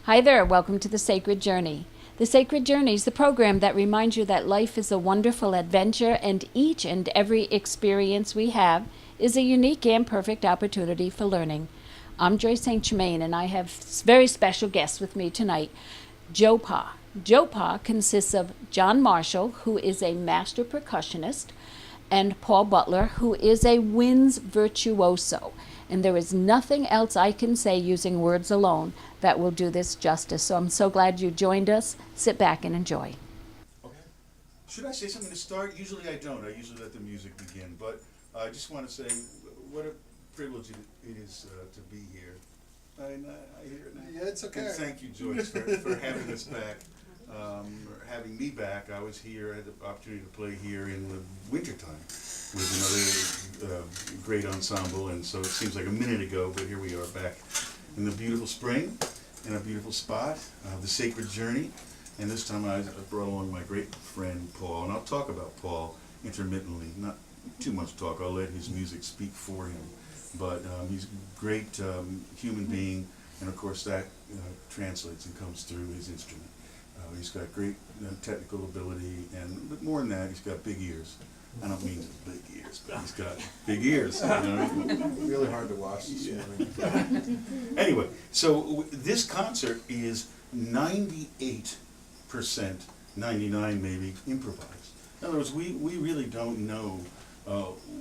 Hi there, welcome to The Sacred Journey. The Sacred Journey is the program that reminds you that life is a wonderful adventure and each and every experience we have is a unique and perfect opportunity for learning. I'm Joyce St. Germaine and I have very special guests with me tonight, JoPa. JoPa consists of John Marshall, who is a master percussionist, and Paul Butler, who is a winds virtuoso. And there is nothing else I can say using words alone that will do this justice. So I'm so glad you joined us. Sit back and enjoy. Okay. Should I say something to start? Usually I don't. I usually let the music begin. But I just want to say what a privilege it is to be here. I hear it now. Yeah, it's okay. And thank you, Joyce, for having us back. Or having me back. I was here, I had the opportunity to play here in the wintertime with another great ensemble, and so it seems like a minute ago, but here we are back in the beautiful spring, in a beautiful spot, the Sacred Journey, and this time I brought along my great friend Paul, and I'll talk about Paul intermittently, not too much talk, I'll let his music speak for him, but he's a great human being, and of course that translates and comes through his instrument. He's got great technical ability, but more than that, he's got big ears. I don't mean big ears, but he's got big ears. You know? Really hard to watch this morning. Anyway, so this concert is 98%, 99 maybe, improvised. In other words, we really don't know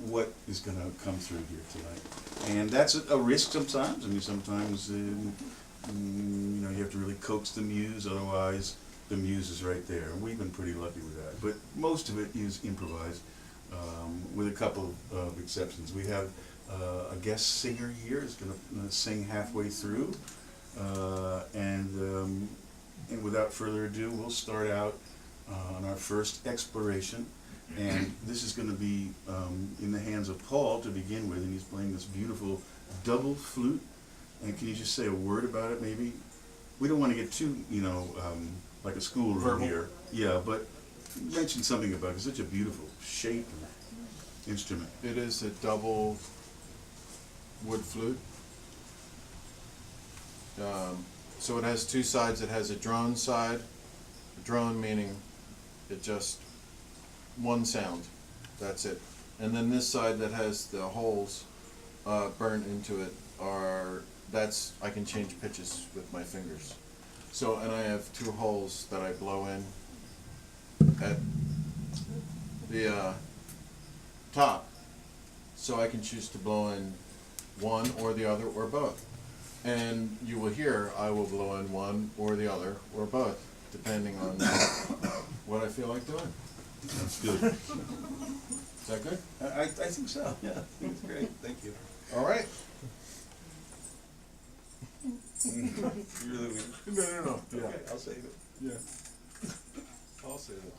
what is going to come through here tonight. And that's a risk sometimes. I mean, sometimes you have to really coax the muse, otherwise the muse is right there. We've been pretty lucky with that. But most of it is improvised, with a couple of exceptions. We have a guest singer here who's going to sing halfway through. And without further ado, we'll start out on our first exploration. And this is going to be in the hands of Paul to begin with, and he's playing this beautiful double flute. And can you just say a word about it, maybe? We don't want to get too, like a schoolroom Verbal. here. Yeah, but mention something about it. It's such a beautiful shape and instrument. It is a double wood flute. So it has two sides. It has a drone side. A drone meaning it just one sound. That's it. And then this side that has the holes burnt into it I can change pitches with my fingers. So, and I have two holes that I blow in at the top. So I can choose to blow in one or the other or both. And you will hear I will blow in one or the other or both, depending on what I feel like doing. That's good. Is that good? I think so. Yeah, I think it's great. Thank you. All right. You really will. No. Yeah. Okay, I'll save it. Yeah. I'll say that.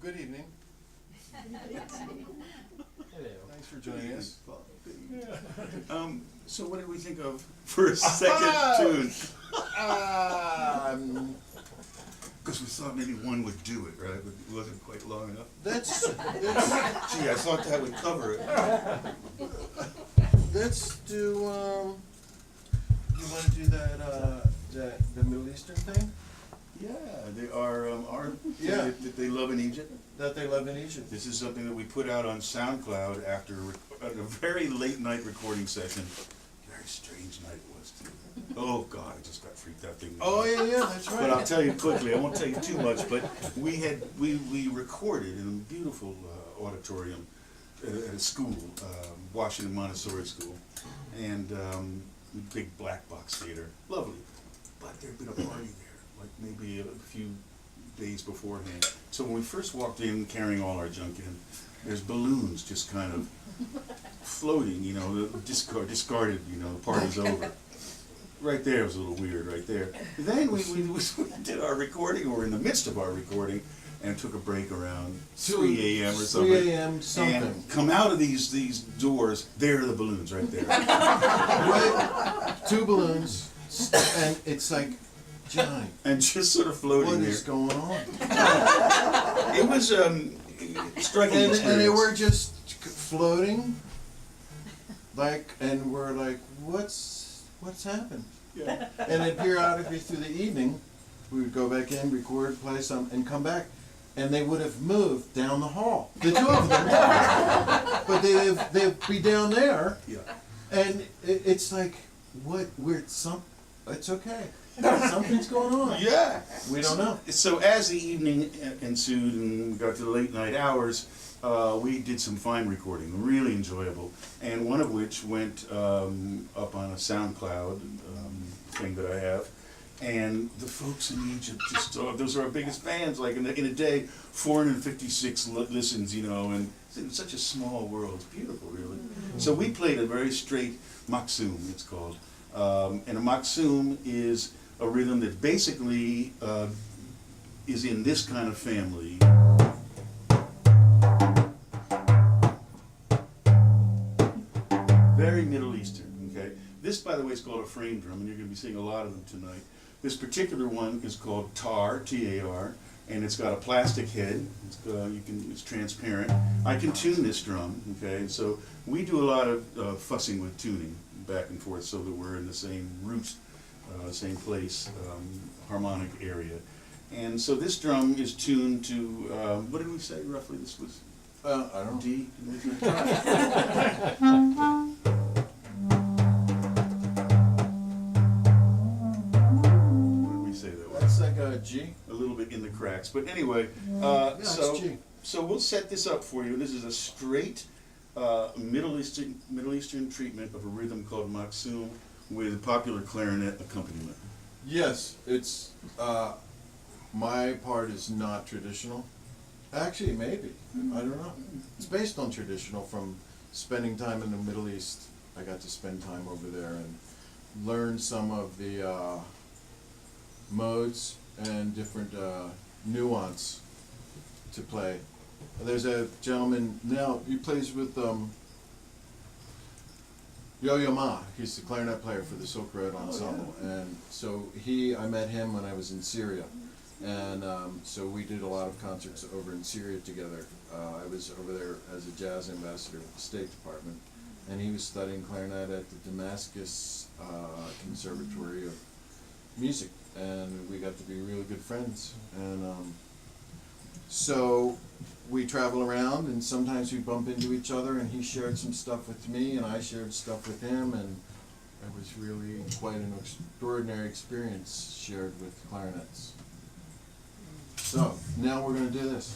Good evening. Thanks for joining us. So what did we think of for a second tune? Because we thought maybe one would do it, right? But it wasn't quite long enough. That's Gee, I thought that would cover it. let's do you want to do the Middle Eastern thing Yeah, they are Yeah. that they love in Egypt. that they love in Egypt? This is something that we put out on SoundCloud after a very late night recording session. Very strange night it was too. Oh God, I just got freaked out thinking. Oh yeah, that's right. But I'll tell you quickly. I won't tell you too much. But we recorded in a beautiful auditorium at a school, Washington Montessori School, and big black box theater, lovely. But there'd been a party there, like maybe a few days beforehand. So when we first walked in, carrying all our junk in, there's balloons just kind of floating, you know, discarded, you know, the party's over. Right there was a little weird, right there. Then we did our recording, or in the midst of our recording, and took a break around 3 a.m. or something. 3 a.m. something. And come out of these doors, there are the balloons right there. Right? 2 balloons, and it's like giant. And just sort of floating What there. is going on? It was striking And they experience. were just floating, like, and we're like, what's happened? Yeah. And then periodically through the evening, we would go back in, record, play some, and come back, and they would have moved down the hall. The 2 of them, but they'd be down there, Yeah. and it's like, what? It's okay. Something's going on. Yeah. We don't know. So as the evening ensued and we got to the late night hours, we did some fine recording, really enjoyable, and one of which went up on a SoundCloud thing that I have. And the folks in Egypt just, those are our biggest fans. Like in a day, 456 listens, you know, and it's such a small world. It's beautiful, really. So we played a very straight maksum, it's called. And a maksum is a rhythm that basically is in this kind of family. Very Middle Eastern, okay? This, by the way, is called a frame drum, and you're going to be seeing a lot of them tonight. This particular one is called tar, T-A-R, and it's got a plastic head. It's transparent. I can tune this drum, okay? And so we do a lot of fussing with tuning back and forth so that we're in the same root, same place, harmonic area. And so this drum is tuned to, what did we say roughly this was? I don't know. D? What did we say that was? That's like a G. A little bit in the cracks. But anyway, It's G. so we'll set this up for you. This is a straight Middle Eastern treatment of a rhythm called maksum with popular clarinet accompaniment. Yes, it's, my part is not traditional. Actually, maybe, I don't know. It's based on traditional from spending time in the Middle East. I got to spend time over there and learn some of the modes and different nuance to play. There's a gentleman now, he plays with Yo-Yo Ma. He's the clarinet player for the Silk Road Ensemble. And so I met him when I was in Syria. And so we did a lot of concerts over in Syria together. I was over there as a jazz ambassador with the State Department. And he was studying clarinet at the Damascus Conservatory of Music. And we got to be really good friends. And so we travel around, and sometimes we bump into each other, and he shared some stuff with me, and I shared stuff with him, and it was really quite an extraordinary experience shared with clarinets. So, now we're going to do this.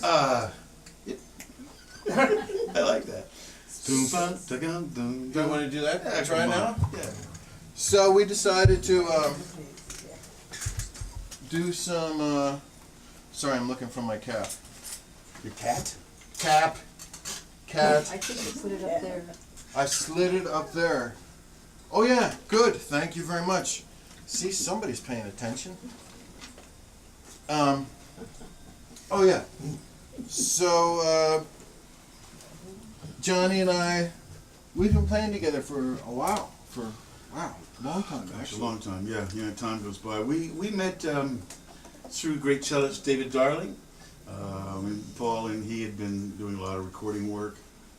I like that. Doom, fun, doom, doom, Do you want to do that? Yeah, Try come now? on. Yeah. So we decided to do some, sorry, I'm looking for my cap. Your cat? Cap. Cat. I think you put it up there. I slid it up there. Oh yeah, good. Thank you very much. See, somebody's paying attention. Oh yeah. So Johnny and I, we've been playing together for a while. Wow, long time Gosh, a actually. long time, yeah, time goes by. We met through great cellist David Darling. Paul and he had been doing a lot of recording work,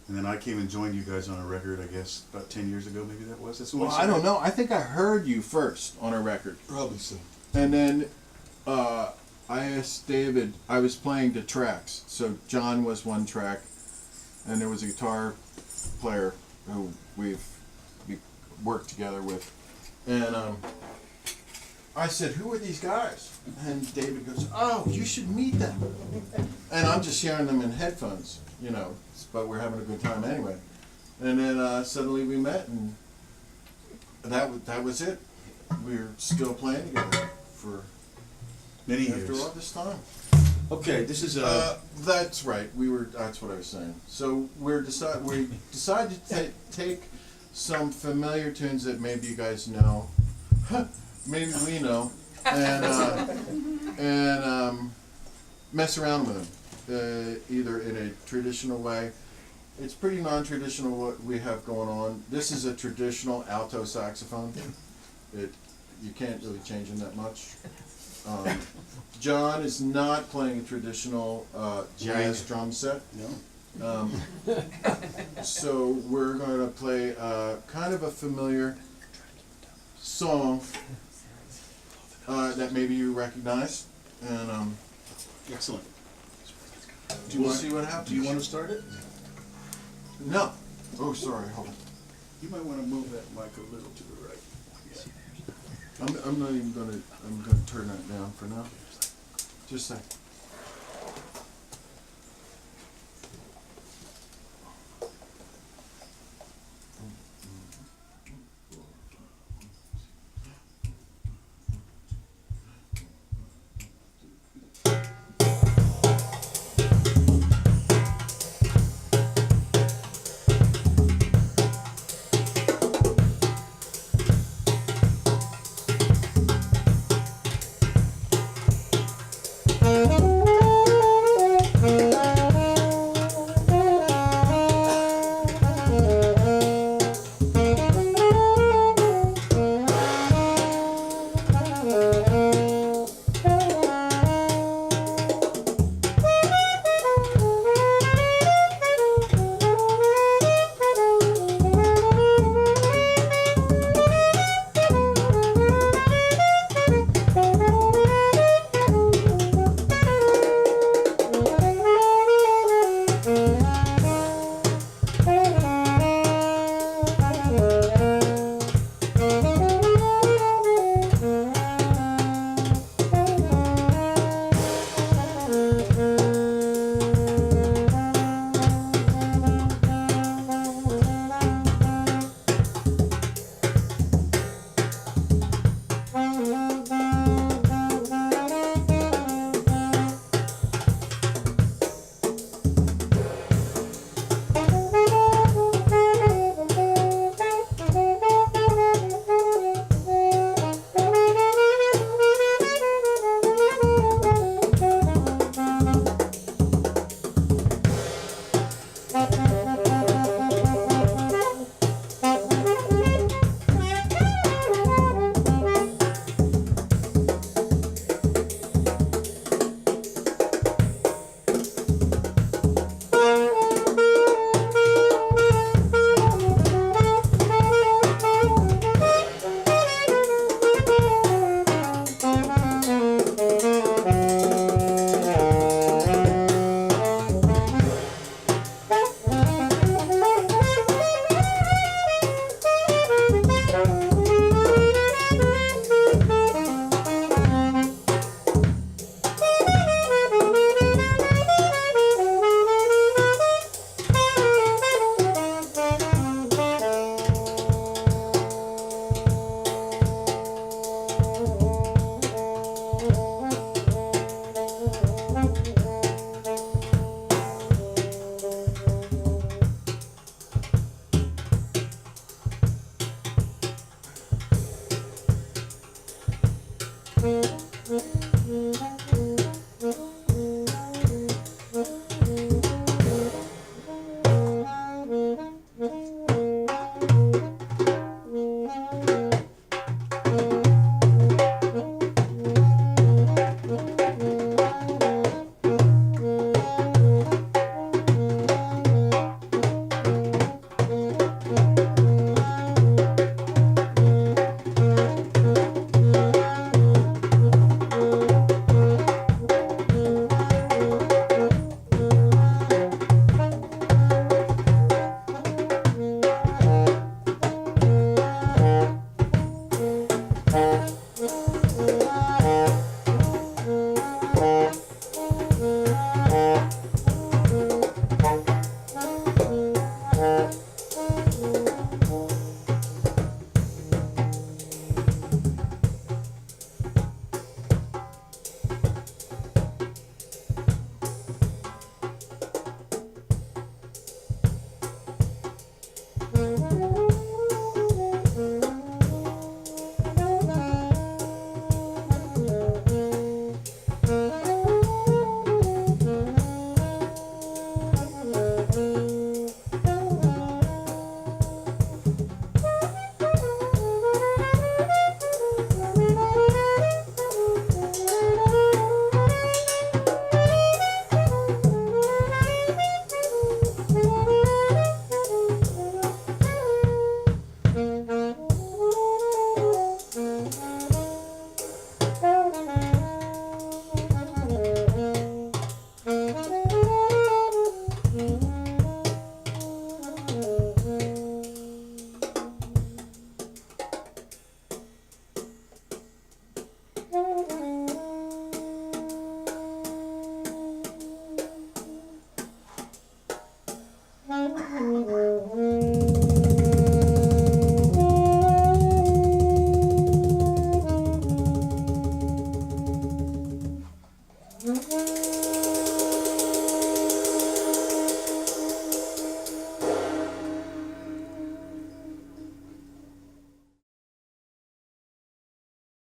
and then I came and joined you guys on a record, I guess, about 10 years ago, maybe that was. That's when Well, I don't know. I think I heard you first on a record. Probably so. And then I asked David, I was playing the tracks. So John was one track, and there was a guitar player who we worked together with. And I said, who are these guys? And David goes, oh, you should meet them. And I'm just hearing them in headphones, you know, but we're having a good time anyway. And then suddenly we met, and that was it. We're still playing together for Many after years. all this time. Okay, this is That's right. That's what I was saying. So we decided to take some familiar tunes that maybe you guys know, maybe we know, and mess around with them, either in a traditional way. It's pretty non-traditional what we have going on. This is a traditional alto saxophone. You can't really change them that much. John is not playing a traditional jazz drum set. no. So we're going to play kind of a familiar song that maybe you recognize, and Excellent. we'll see what happens. Do you want to start it? No. Oh, sorry. Hold on. You might want to move that mic a little to the right. I'm not even going to. I'm going to turn that down for now. Just a sec.